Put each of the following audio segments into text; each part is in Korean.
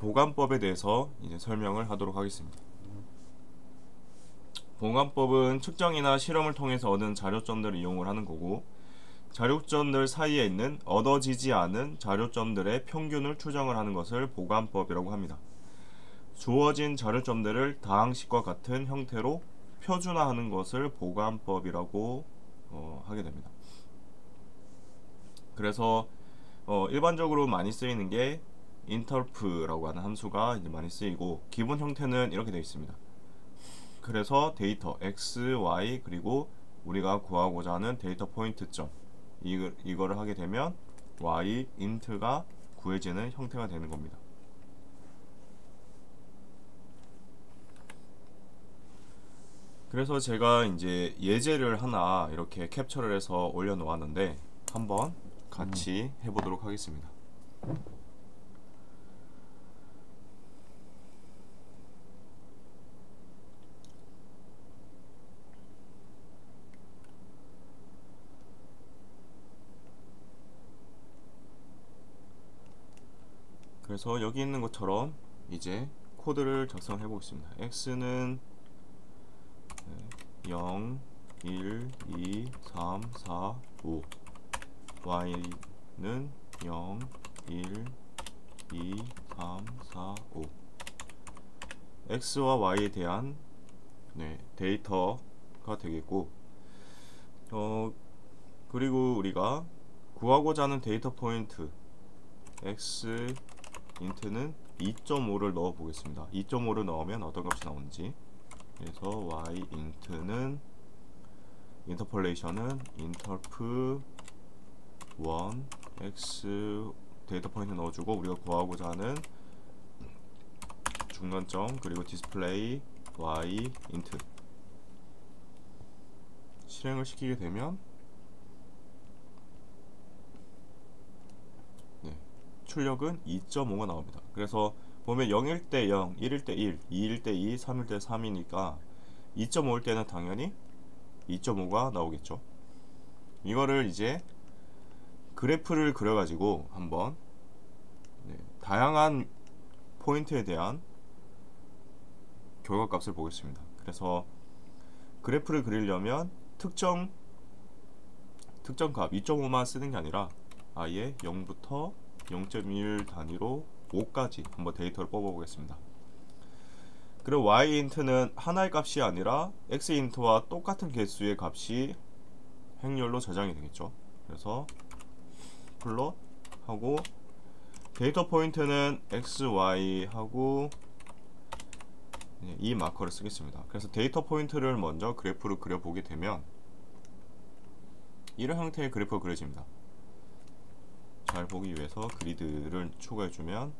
보관법에 대해서 이제 설명을 하도록 하겠습니다. 보관법은 측정이나 실험을 통해서 얻은 자료점들을 이용을 하는 거고, 자료점들 사이에 있는 얻어지지 않은 자료점들의 평균을 추정을 하는 것을 보관법이라고 합니다. 주어진 자료점들을 다항식과 같은 형태로 표준화하는 것을 보관법이라고 하게 됩니다. 그래서 일반적으로 많이 쓰이는 게 interp라고 하는 함수가 이제 많이 쓰이고, 기본 형태는 이렇게 되어 있습니다. 그래서 데이터 x, y 그리고 우리가 구하고자 하는 데이터 포인트점 이거를 하게 되면 y int가 구해지는 형태가 되는 겁니다. 그래서 제가 이제 예제를 하나 이렇게 캡처를 해서 올려 놓았는데 한번 같이 해보도록 하겠습니다. 그래서 여기 있는 것처럼 이제 코드를 작성해 보겠습니다. x는 0, 1, 2, 3, 4, 5 y는 0, 1, 2, 3, 4, 5 x와 y에 대한 데이터가 되겠고, 그리고 우리가 구하고자 하는 데이터 포인트 x int는 2.5를 넣어 보겠습니다. 2.5를 넣으면 어떤 값이 나오는지. 그래서 y int는 인터폴레이션은 interp 1 x 데이터 포인트 넣어주고, 우리가 구하고자 하는 중간점 그리고 디스플레이 y int 실행을 시키게 되면 출력은 2.5가 나옵니다. 그래서 보면 0일 때 0, 1일 때 1, 2일 때 2, 3일 때 3이니까 2.5일 때는 당연히 2.5가 나오겠죠. 이거를 이제 그래프를 그려가지고 한번 다양한 포인트에 대한 결과값을 보겠습니다. 그래서 그래프를 그리려면 특정 값 2.5만 쓰는 게 아니라 아예 0부터 0.1 단위로 5까지 한번 데이터를 뽑아 보겠습니다. 그리고 y int는 하나의 값이 아니라 x int와 똑같은 개수의 값이 행렬로 저장이 되겠죠. 그래서 플롯 하고 데이터 포인트는 x, y 하고 이 마커를 쓰겠습니다. 그래서 데이터 포인트를 먼저 그래프로 그려보게 되면 이런 형태의 그래프가 그려집니다. 잘 보기 위해서 그리드를 초과해주면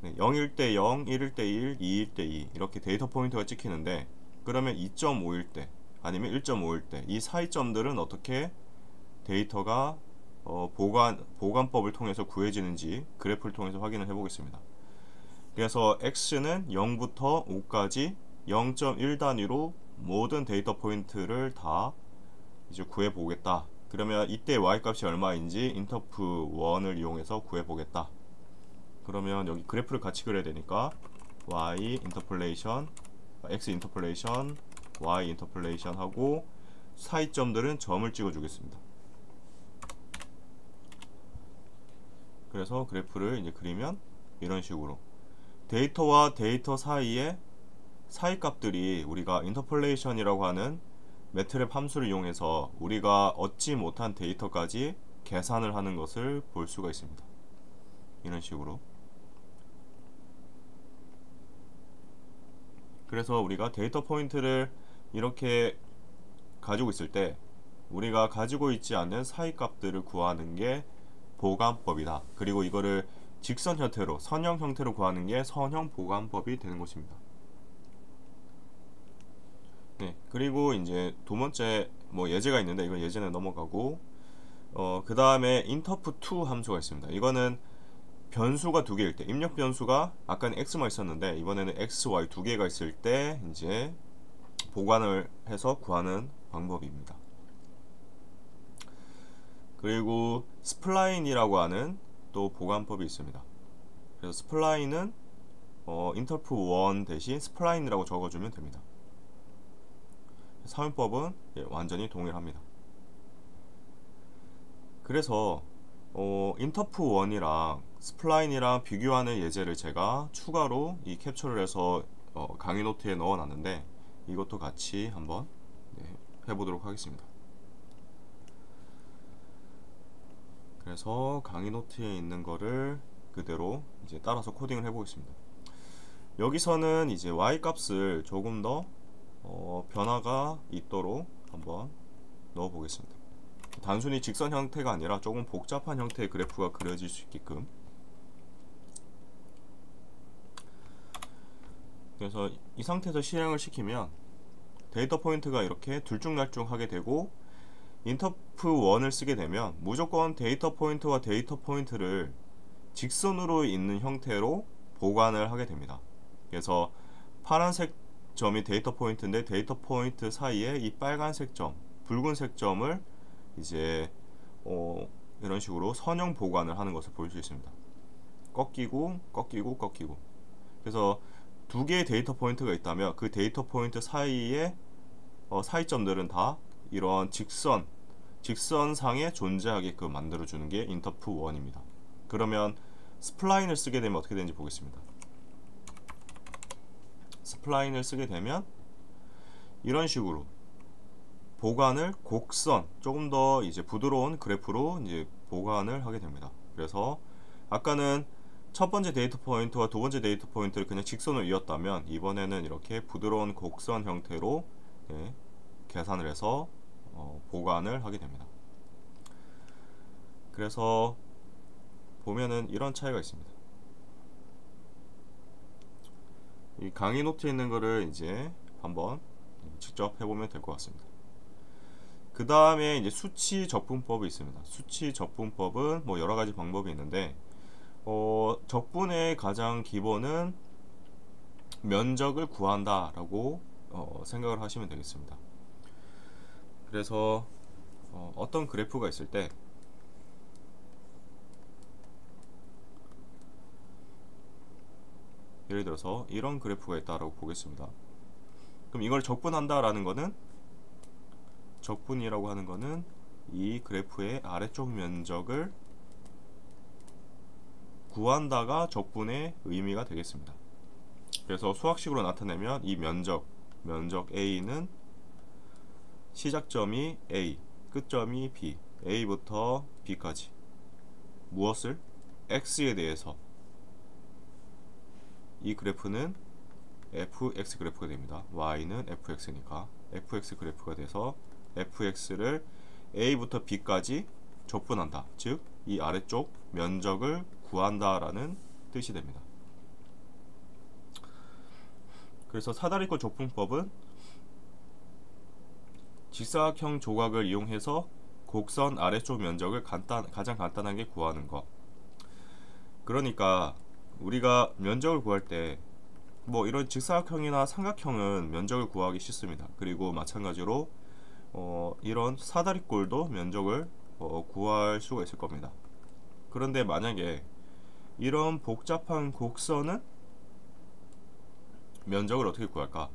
0일 때 0, 1일 때 1, 2일 때 2 이렇게 데이터 포인트가 찍히는데, 그러면 2.5일 때 아니면 1.5일 때 이 사이점들은 어떻게 데이터가 보관법을 통해서 구해지는지 그래프를 통해서 확인을 해보겠습니다. 그래서 x는 0부터 5까지 0.1 단위로 모든 데이터 포인트를 다 이제 구해보겠다. 그러면 이때 y 값이 얼마인지 interp1을 이용해서 구해보겠다. 그러면 여기 그래프를 같이 그려야 되니까 y interpolation, x interpolation, y interpolation 하고 사이점들은 점을 찍어 주겠습니다. 그래서 그래프를 이제 그리면 이런 식으로 데이터와 데이터 사이의 사이값들이 우리가 interpolation이라고 하는 매트랩 함수를 이용해서 우리가 얻지 못한 데이터까지 계산을 하는 것을 볼 수가 있습니다. 이런 식으로. 그래서 우리가 데이터 포인트를 이렇게 가지고 있을 때 우리가 가지고 있지 않은 사이값들을 구하는 게 보관법이다. 그리고 이거를 직선 형태로, 선형 형태로 구하는 게 선형 보관법이 되는 것입니다. 그리고 이제 두 번째 예제가 있는데 이건 예제는 넘어가고, 그 다음에 interp2 함수가 있습니다. 이거는 변수가 두 개일 때, 입력 변수가 아까는 x만 있었는데 이번에는 x, y 두 개가 있을 때 이제 보관을 해서 구하는 방법입니다. 그리고 스플라인이라고 하는 또 보관법이 있습니다. 그래서 스플라인은 인터프 1 대신 스플라인이라고 적어주면 됩니다. 사용법은 완전히 동일합니다. 그래서 인터프 1이랑 스플라인이랑 비교하는 예제를 제가 추가로 이 캡처를 해서 강의 노트에 넣어 놨는데 이것도 같이 한번 해보도록 하겠습니다. 그래서 강의 노트에 있는 거를 그대로 이제 따라서 코딩을 해보겠습니다. 여기서는 이제 y 값을 조금 더 변화가 있도록 한번 넣어 보겠습니다. 단순히 직선 형태가 아니라 조금 복잡한 형태의 그래프가 그려질 수 있게끔. 그래서 이 상태에서 실행을 시키면 데이터 포인트가 이렇게 들쭉날쭉하게 되고, 인터프 1을 쓰게 되면 무조건 데이터 포인트와 데이터 포인트를 직선으로 있는 형태로 보관을 하게 됩니다. 그래서 파란색 점이 데이터 포인트인데 데이터 포인트 사이에 이 빨간색 점, 붉은색 점을 이제 이런 식으로 선형 보관을 하는 것을 볼 수 있습니다. 꺾이고 꺾이고 꺾이고. 그래서 두 개의 데이터 포인트가 있다면 그 데이터 포인트 사이에 사이점들은 다 이런 직선상에 존재하게끔 만들어주는 게 인터프 1입니다. 그러면 스플라인을 쓰게 되면 어떻게 되는지 보겠습니다. 스플라인을 쓰게 되면 이런 식으로 보관을 곡선, 조금 더 이제 부드러운 그래프로 이제 보관을 하게 됩니다. 그래서 아까는 첫 번째 데이터 포인트와 두 번째 데이터 포인트를 그냥 직선으로 이었다면 이번에는 이렇게 부드러운 곡선 형태로 계산을 해서 보관을 하게 됩니다. 그래서 보면은 이런 차이가 있습니다. 이 강의 노트에 있는 거를 이제 한번 직접 해보면 될 것 같습니다. 그 다음에 이제 수치 적분법이 있습니다. 수치 적분법은 뭐 여러 가지 방법이 있는데 적분의 가장 기본은 면적을 구한다라고 생각을 하시면 되겠습니다. 그래서 어떤 그래프가 있을 때 예를 들어서 이런 그래프가 있다라고 보겠습니다. 그럼 이걸 적분한다라는 거는, 적분이라고 하는 거는 이 그래프의 아래쪽 면적을 구한다가 적분의 의미가 되겠습니다. 그래서 수학식으로 나타내면 이 면적 A는 시작점이 A, 끝점이 B, A부터 B까지 무엇을? X에 대해서 이 그래프는 fx 그래프가 됩니다. y는 fx니까 fx 그래프가 돼서 fx를 a부터 b까지 적분한다. 즉 이 아래쪽 면적을 구한다 라는 뜻이 됩니다. 그래서 사다리꼴 적분법은 직사각형 조각을 이용해서 곡선 아래쪽 면적을 가장 간단하게 구하는 것. 그러니까 우리가 면적을 구할 때 뭐 이런 직사각형이나 삼각형은 면적을 구하기 쉽습니다. 그리고 마찬가지로 이런 사다리꼴도 면적을 구할 수가 있을 겁니다. 그런데 만약에 이런 복잡한 곡선은 면적을 어떻게 구할까?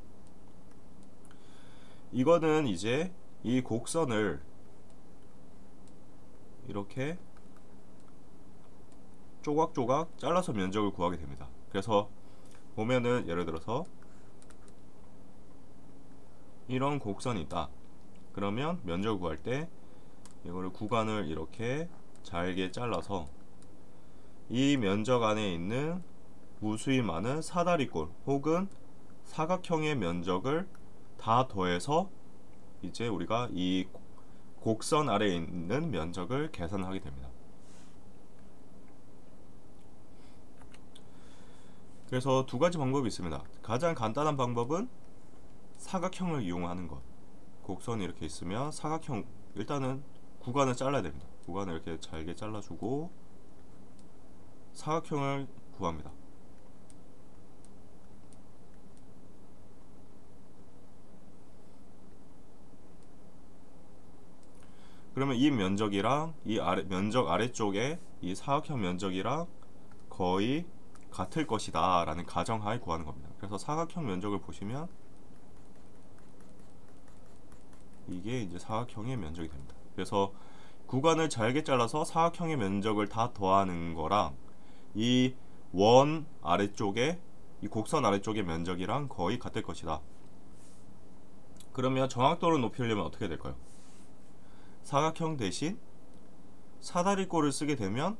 이거는 이제 이 곡선을 이렇게 조각조각 잘라서 면적을 구하게 됩니다. 그래서 보면은 예를 들어서 이런 곡선이 있다. 그러면 면적을 구할 때 이거를 구간을 이렇게 잘게 잘라서 이 면적 안에 있는 무수히 많은 사다리꼴 혹은 사각형의 면적을 다 더해서 이제 우리가 이 곡선 아래에 있는 면적을 계산하게 됩니다. 그래서 두 가지 방법이 있습니다. 가장 간단한 방법은 사각형을 이용하는 것. 곡선이 이렇게 있으면 사각형, 일단은 구간을 잘라야 됩니다. 구간을 이렇게 잘게 잘라주고 사각형을 구합니다. 그러면 이 면적이랑 이 면적 아래쪽에 이 사각형 면적이랑 거의 같을 것이다 라는 가정하에 구하는 겁니다. 그래서 사각형 면적을 보시면 이게 이제 사각형의 면적이 됩니다. 그래서 구간을 잘게 잘라서 사각형의 면적을 다 더하는 거랑 이 원 아래쪽에 이 곡선 아래쪽의 면적이랑 거의 같을 것이다. 그러면 정확도를 높이려면 어떻게 될까요? 사각형 대신 사다리꼴을 쓰게 되면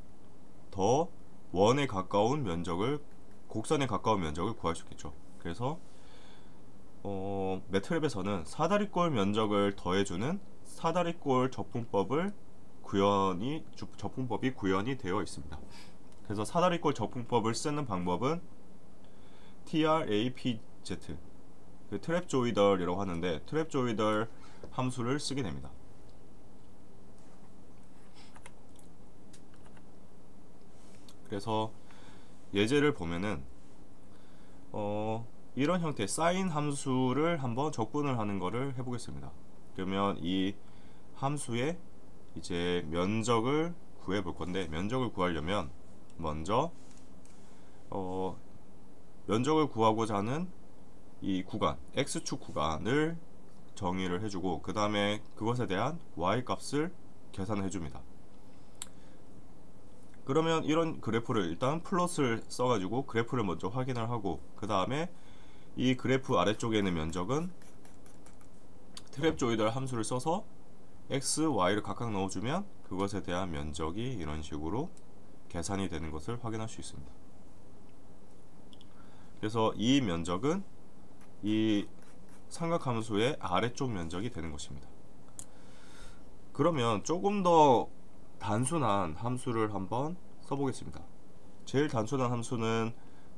더 원에 가까운 면적을, 곡선에 가까운 면적을 구할 수 있겠죠. 그래서 매트랩에서는 사다리꼴 면적을 더해주는 사다리꼴 적분법이 구현이 되어 있습니다. 그래서 사다리꼴 적분법을 쓰는 방법은 TRAPZ, 그 트랩조이덜이라고 하는데 트랩조이덜 함수를 쓰게 됩니다. 그래서 예제를 보면은 이런 형태 사인 함수를 한번 적분을 하는 거를 해보겠습니다. 그러면 이 함수의 이제 면적을 구해 볼 건데, 면적을 구하려면 먼저 면적을 구하고자 하는 이 구간, x축 구간을 정의를 해주고 그 다음에 그것에 대한 y 값을 계산을 해줍니다. 그러면 이런 그래프를 일단 플롯을 써가지고 그래프를 먼저 확인을 하고 그 다음에 이 그래프 아래쪽에 있는 면적은 트랩조이덜 함수를 써서 x, y를 각각 넣어주면 그것에 대한 면적이 이런 식으로 계산이 되는 것을 확인할 수 있습니다. 그래서 이 면적은 이 삼각함수의 아래쪽 면적이 되는 것입니다. 그러면 조금 더 단순한 함수를 한번 써보겠습니다. 제일 단순한 함수는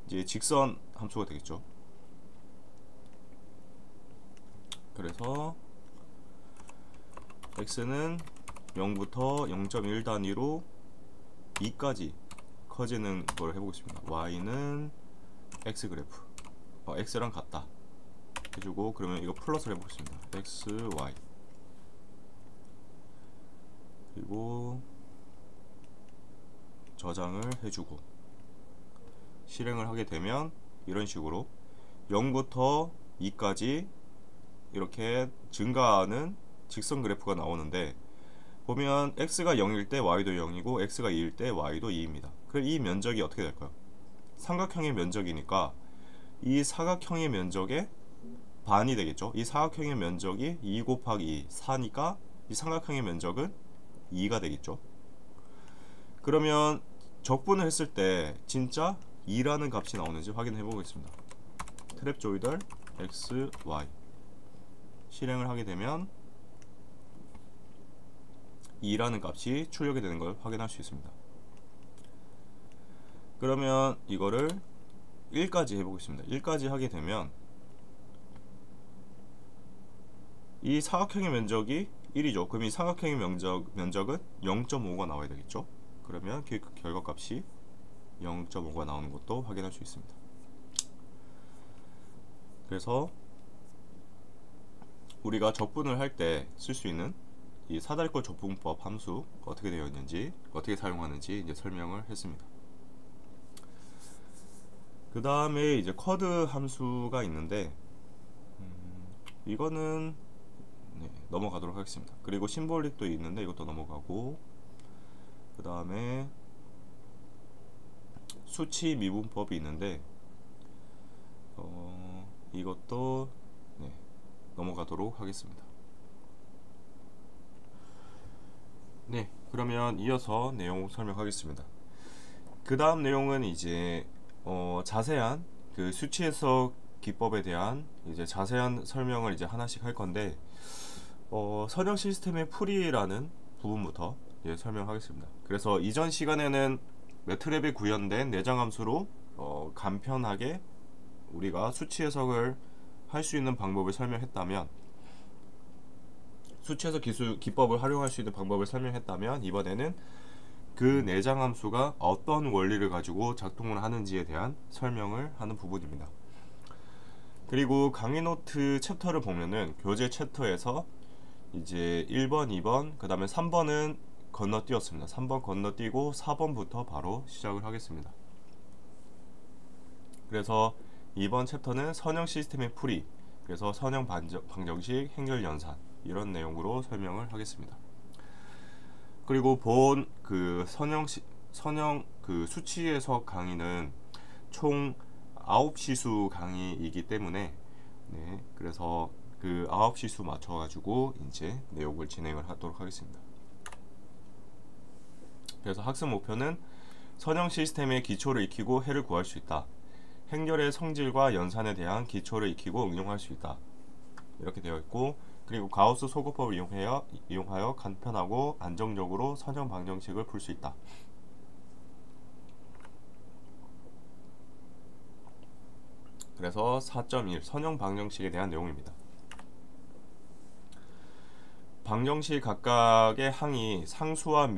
이제 직선 함수가 되겠죠. 그래서 x는 0부터 0.1 단위로 2까지 커지는 걸 해보겠습니다. y는 x 그래프, x랑 같다 해주고, 그러면 이거 플러스를 해보겠습니다. x, y. 그리고 저장을 해주고 실행을 하게 되면 이런 식으로 0부터 2까지 이렇게 증가하는 직선 그래프가 나오는데, 보면 x가 0일 때 y도 0이고 x가 2일 때 y도 2입니다. 그럼 이 면적이 어떻게 될까요? 삼각형의 면적이니까 이 사각형의 면적의 반이 되겠죠. 이 사각형의 면적이 2 곱하기 2, 4니까 이 삼각형의 면적은 2가 되겠죠. 그러면 적분을 했을 때 진짜 2라는 값이 나오는지 확인해 보겠습니다. 트랩조이덜 x, y 실행을 하게 되면 2라는 값이 출력이 되는 걸 확인할 수 있습니다. 그러면 이거를 1까지 해보겠습니다. 1까지 하게 되면 이 사각형의 면적이 1이죠. 그럼 이 사각형의 면적은 0.5가 나와야 되겠죠. 그러면 그 결과값이 0.5가 나오는 것도 확인할 수 있습니다. 그래서 우리가 적분을 할 때 쓸 수 있는 이 사다리꼴 적분법 함수 어떻게 되어 있는지, 어떻게 사용하는지 이제 설명을 했습니다. 그 다음에 이제 쿼드 함수가 있는데 이거는 넘어가도록 하겠습니다. 그리고 심볼릭도 있는데 이것도 넘어가고, 그 다음에 수치 미분법이 있는데 이것도 넘어가도록 하겠습니다. 네, 그러면 이어서 내용 설명하겠습니다. 그 다음 내용은 이제 자세한 그 수치 해석 기법에 대한 이제 자세한 설명을 이제 하나씩 할 건데, 선형 시스템의 풀이라는 부분부터 설명하겠습니다. 그래서 이전 시간에는 매트랩에 구현된 내장 함수로 간편하게 우리가 수치 해석을 할 수 있는 방법을 설명했다면, 수치 해석 기법을 활용할 수 있는 방법을 설명했다면, 이번에는 그 내장 함수가 어떤 원리를 가지고 작동을 하는지에 대한 설명을 하는 부분입니다. 그리고 강의 노트 챕터를 보면은 교재 챕터에서 이제 1번, 2번, 그 다음에 3번은 건너뛰었습니다. 3번 건너뛰고 4번부터 바로 시작을 하겠습니다. 그래서 이번 챕터는 선형 시스템의 풀이, 그래서 선형 방정식, 행렬 연산 이런 내용으로 설명을 하겠습니다. 그리고 본 그 선형 그 수치 해석 강의는 총 9시수 강의이기 때문에 네, 그래서 그 9시수 맞춰가지고 이제 내용을 진행을 하도록 하겠습니다. 그래서 학습 목표는 선형 시스템의 기초를 익히고 해를 구할 수 있다. 행렬의 성질과 연산에 대한 기초를 익히고 응용할 수 있다. 이렇게 되어 있고, 그리고 가우스 소거법을 이용하여 간편하고 안정적으로 선형 방정식을 풀 수 있다. 그래서 4.1 선형 방정식에 대한 내용입니다. 방정식 각각의 항이 상수와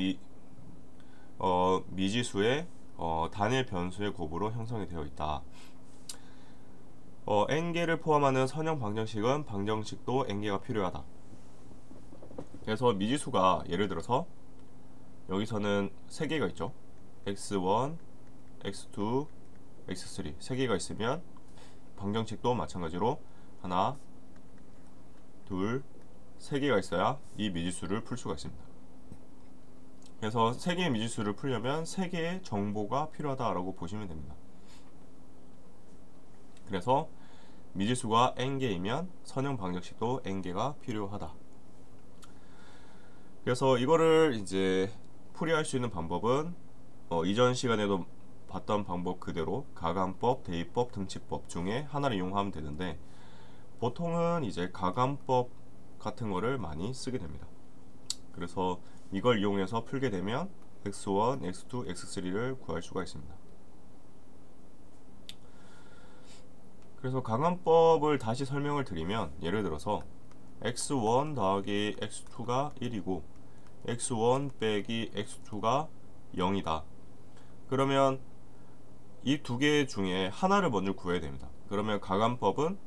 미지수의 단일 변수의 곱으로 형성이 되어 있다. n개를 포함하는 선형 방정식은 방정식도 n개가 필요하다. 그래서 미지수가 예를 들어서 여기서는 3개가 있죠. x1, x2, x3 3개가 있으면 방정식도 마찬가지로 하나, 둘, 3개가 있어야 이 미지수를 풀 수가 있습니다. 그래서 3개의 미지수를 풀려면 3개의 정보가 필요하다라고 보시면 됩니다. 그래서 미지수가 n개이면 선형 방정식도 n개가 필요하다. 그래서 이거를 이제 풀이할 수 있는 방법은 이전 시간에도 봤던 방법 그대로 가감법, 대입법, 등치법 중에 하나를 이용하면 되는데, 보통은 이제 가감법 같은 거를 많이 쓰게 됩니다. 그래서 이걸 이용해서 풀게 되면 x1, x2, x3를 구할 수가 있습니다. 그래서 가감법을 다시 설명을 드리면, 예를 들어서 x1 더하기 x2가 1이고 x1 빼기 x2가 0이다. 그러면 이 두 개 중에 하나를 먼저 구해야 됩니다. 그러면 가감법은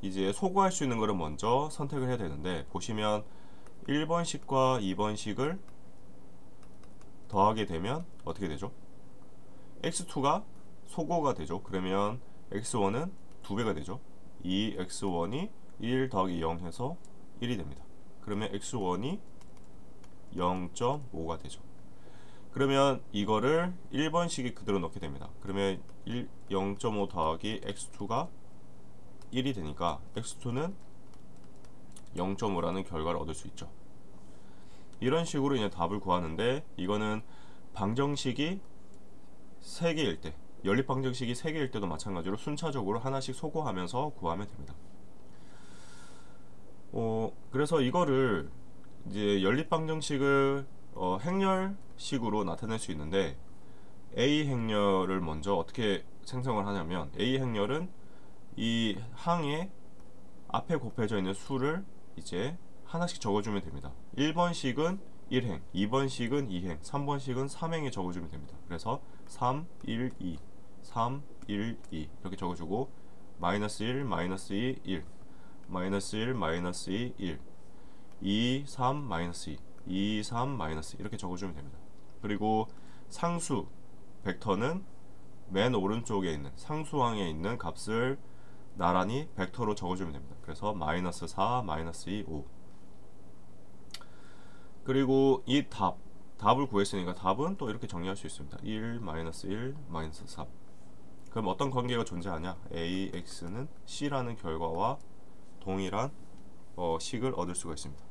이제 소구할 수 있는 거를 먼저 선택을 해야 되는데, 보시면 1번식과 2번식을 더하게 되면 어떻게 되죠? x2가 소거가 되죠. 그러면 x1은 2배가 되죠. 이 x1이 1 더하기 0 해서 1이 됩니다. 그러면 x1이 0.5가 되죠. 그러면 이거를 1번식이 그대로 넣게 됩니다. 그러면 0.5 더하기 x2가 1이 되니까 x2는 0.5라는 결과를 얻을 수 있죠. 이런 식으로 이제 답을 구하는데, 이거는 방정식이 3개일 때, 연립 방정식이 3개일 때도 마찬가지로 순차적으로 하나씩 소거하면서 구하면 됩니다. 그래서 이거를 이제 연립 방정식을 행렬식으로 나타낼 수 있는데, A 행렬을 먼저 어떻게 생성을 하냐면, A 행렬은 이 항에 앞에 곱해져 있는 수를 이제 하나씩 적어주면 됩니다. 1번식은 1행, 2번식은 2행, 3번식은 3행에 적어주면 됩니다. 그래서 3, 1, 2, 3, 1, 2 이렇게 적어주고, 마이너스 1, 마이너스 2, 1, 마이너스 1, 마이너스 2, 1, 2, 3, 마이너스 2, 2, 3, 마이너스 2 이렇게 적어주면 됩니다. 그리고 상수 벡터는 맨 오른쪽에 있는 상수항에 있는 값을 나란히 벡터로 적어주면 됩니다. 그래서 마이너스 4, 마이너스 2, 5. 그리고 이 답을 구했으니까 답은 또 이렇게 정리할 수 있습니다. 1, 마이너스 1, 마이너스 3. 그럼 어떤 관계가 존재하냐? AX는 C라는 결과와 동일한 식을 얻을 수가 있습니다.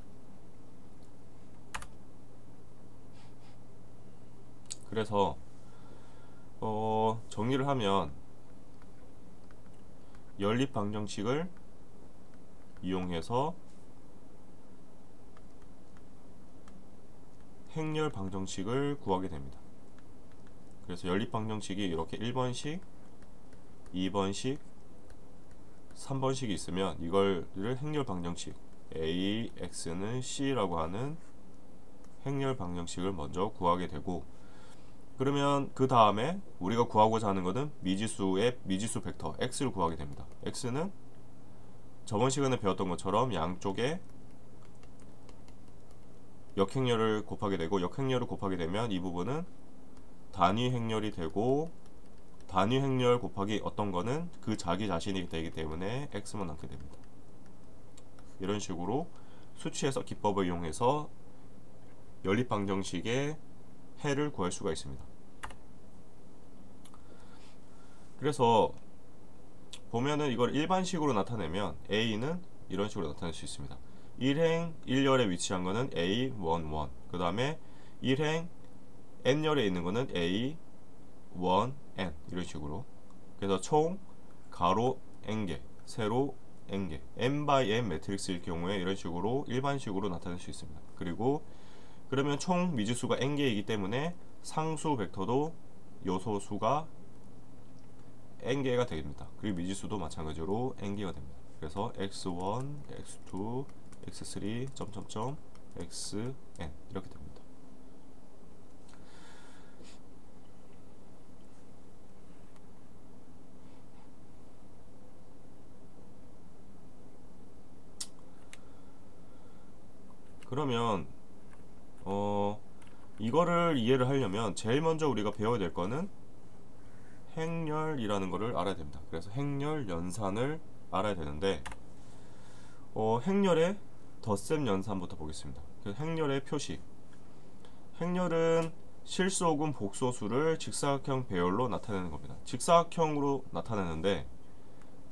그래서 정리를 하면, 연립 방정식을 이용해서 행렬 방정식을 구하게 됩니다. 그래서 연립 방정식이 이렇게 1번식, 2번식, 3번식이 있으면 이거를 행렬 방정식, AX는 C라고 하는 행렬 방정식을 먼저 구하게 되고, 그러면 그 다음에 우리가 구하고자 하는 것은 미지수의 미지수 벡터 x를 구하게 됩니다. x는 저번 시간에 배웠던 것처럼 양쪽에 역행렬을 곱하게 되고, 역행렬을 곱하게 되면 이 부분은 단위 행렬이 되고, 단위 행렬 곱하기 어떤 거는 그 자기 자신이 되기 때문에 x만 남게 됩니다. 이런 식으로 수치해석 기법을 이용해서 연립방정식의 해를 구할 수가 있습니다. 그래서 보면은 이걸 일반식으로 나타내면 a는 이런 식으로 나타낼 수 있습니다. 1행 1열에 위치한 거는 a11, 그 다음에 1행 n열에 있는 거는 a1n 이런 식으로. 그래서 총 가로 n개, 세로 n개, n by n 매트릭스일 경우에 이런 식으로 일반식으로 나타낼 수 있습니다. 그리고 그러면 총 미지수가 n개이기 때문에 상수 벡터도 요소수가 n개가 됩니다. 그리고 미지수도 마찬가지로 n개가 됩니다. 그래서 x1, x2, x3, 점점점, xn 이렇게 됩니다. 그러면 이거를 이해를 하려면 제일 먼저 우리가 배워야 될 거는 행렬이라는 거를 알아야 됩니다. 그래서 행렬 연산을 알아야 되는데 행렬의 덧셈 연산부터 보겠습니다. 그 행렬의 표식. 행렬은 실수 혹은 복소수를 직사각형 배열로 나타내는 겁니다. 직사각형으로 나타내는데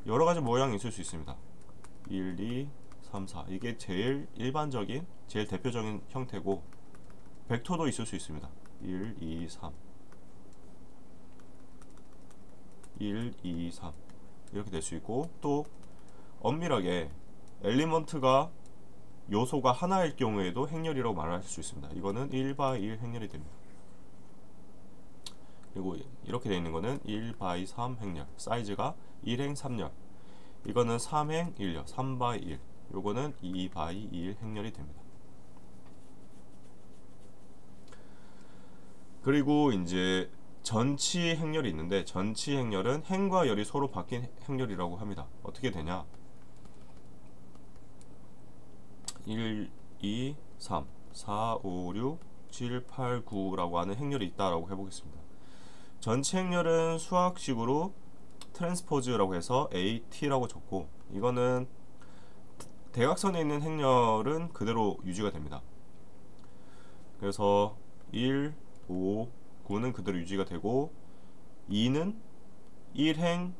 여러 가지 모양이 있을 수 있습니다. 1, 2, 3, 4 이게 제일 일반적인 제일 대표적인 형태고 벡터도 있을 수 있습니다. 1, 2, 3 1, 2, 3 이렇게 될 수 있고 또 엄밀하게 엘리먼트가 요소가 하나일 경우에도 행렬이라고 말할 수 있습니다. 이거는 1/1 행렬이 됩니다. 그리고 이렇게 되어 있는 거는 1/3 행렬, 사이즈가 1행 3열, 이거는 3행 1열, 3/1, 요거는 2/2 행렬이 됩니다. 그리고 이제 전치 행렬이 있는데 전치 행렬은 행과 열이 서로 바뀐 행렬이라고 합니다. 어떻게 되냐? 1, 2, 3, 4, 5, 6, 7, 8, 9라고 하는 행렬이 있다라고 해보겠습니다. 전치 행렬은 수학식으로 트랜스포즈라고 해서 AT라고 적고 이거는 대각선에 있는 행렬은 그대로 유지가 됩니다. 그래서 1, 5, 9는 그대로 유지가 되고 2는 1행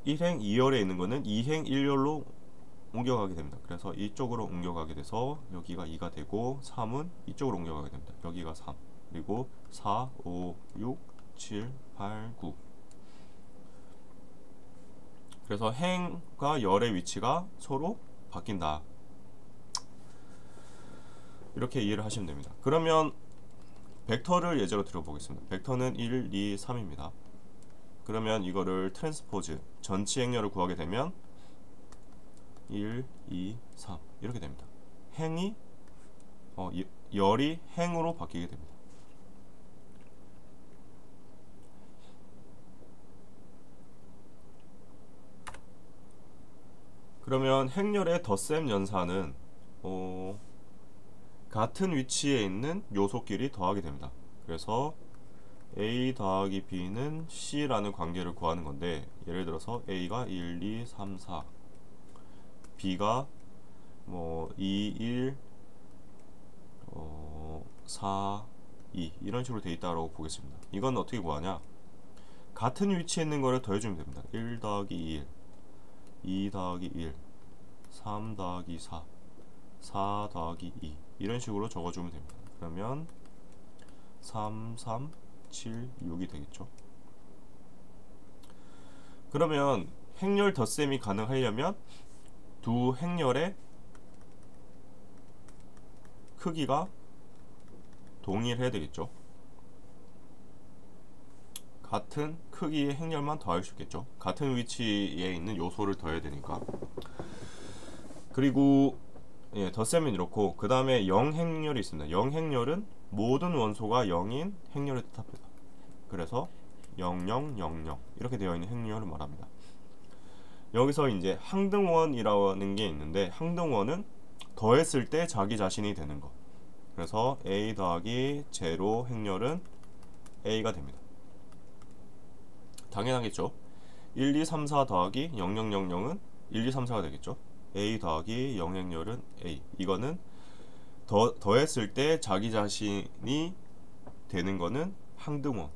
2열에 있는 거는 2행 1열로 옮겨가게 됩니다. 그래서 이쪽으로 옮겨가게 돼서 여기가 2가 되고 3은 이쪽으로 옮겨가게 됩니다. 여기가 3 그리고 4, 5, 6, 7, 8, 9 그래서 행과 열의 위치가 서로 바뀐다. 이렇게 이해를 하시면 됩니다. 그러면 벡터를 예제로 들어보겠습니다. 벡터는 1, 2, 3입니다. 그러면 이거를 트랜스포즈 전치 행렬을 구하게 되면 1, 2, 3 이렇게 됩니다. 행이 열이 행으로 바뀌게 됩니다. 그러면 행렬의 덧셈 연산은 같은 위치에 있는 요소끼리 더하게 됩니다. 그래서 A 더하기 B는 C라는 관계를 구하는 건데 예를 들어서 A가 1, 2, 3, 4 B가 2, 1, 4, 2 이런 식으로 되어 있다고 보겠습니다. 이건 어떻게 구하냐? 같은 위치에 있는 거를 더해주면 됩니다. 1 더하기 1, 2 더하기 1, 3 더하기 4, 4 더하기 2 이런 식으로 적어주면 됩니다. 그러면 3, 3, 7, 6이 되겠죠. 그러면 행렬 덧셈이 가능하려면 두 행렬의 크기가 동일해야 되겠죠. 같은 크기의 행렬만 더할 수 있겠죠. 같은 위치에 있는 요소를 더해야 되니까. 그리고 덧셈은 이렇고 그 다음에 0행렬이 있습니다. 0행렬은 모든 원소가 0인 행렬을 뜻합니다. 그래서 0, 0, 0, 0 이렇게 되어 있는 행렬을 말합니다. 여기서 이제 항등원이라는 게 있는데 항등원은 더했을 때 자기 자신이 되는 것. 그래서 A 더하기 제로 행렬은 A가 됩니다. 당연하겠죠. 1, 2, 3, 4 더하기 0, 0, 0, 0은 1, 2, 3, 4가 되겠죠. A 더하기 영행열은 A. 이거는 더했을 때 자기 자신이 되는 거는 항등원.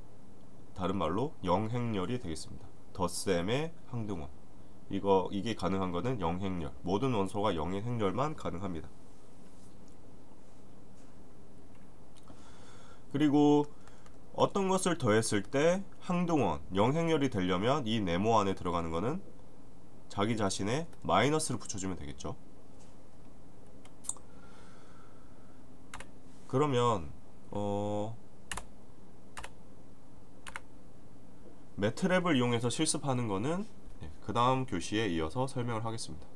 다른 말로 영행열이 되겠습니다. 덧셈의 항등원. 이게 가능한 거는 영행열. 모든 원소가 영행열만 가능합니다. 그리고 어떤 것을 더했을 때 항등원, 영행열이 되려면 이 네모 안에 들어가는 거는 자기 자신의 마이너스를 붙여주면 되겠죠. 그러면 매트랩을 이용해서 실습하는 거는 그 다음 교시에 이어서 설명을 하겠습니다.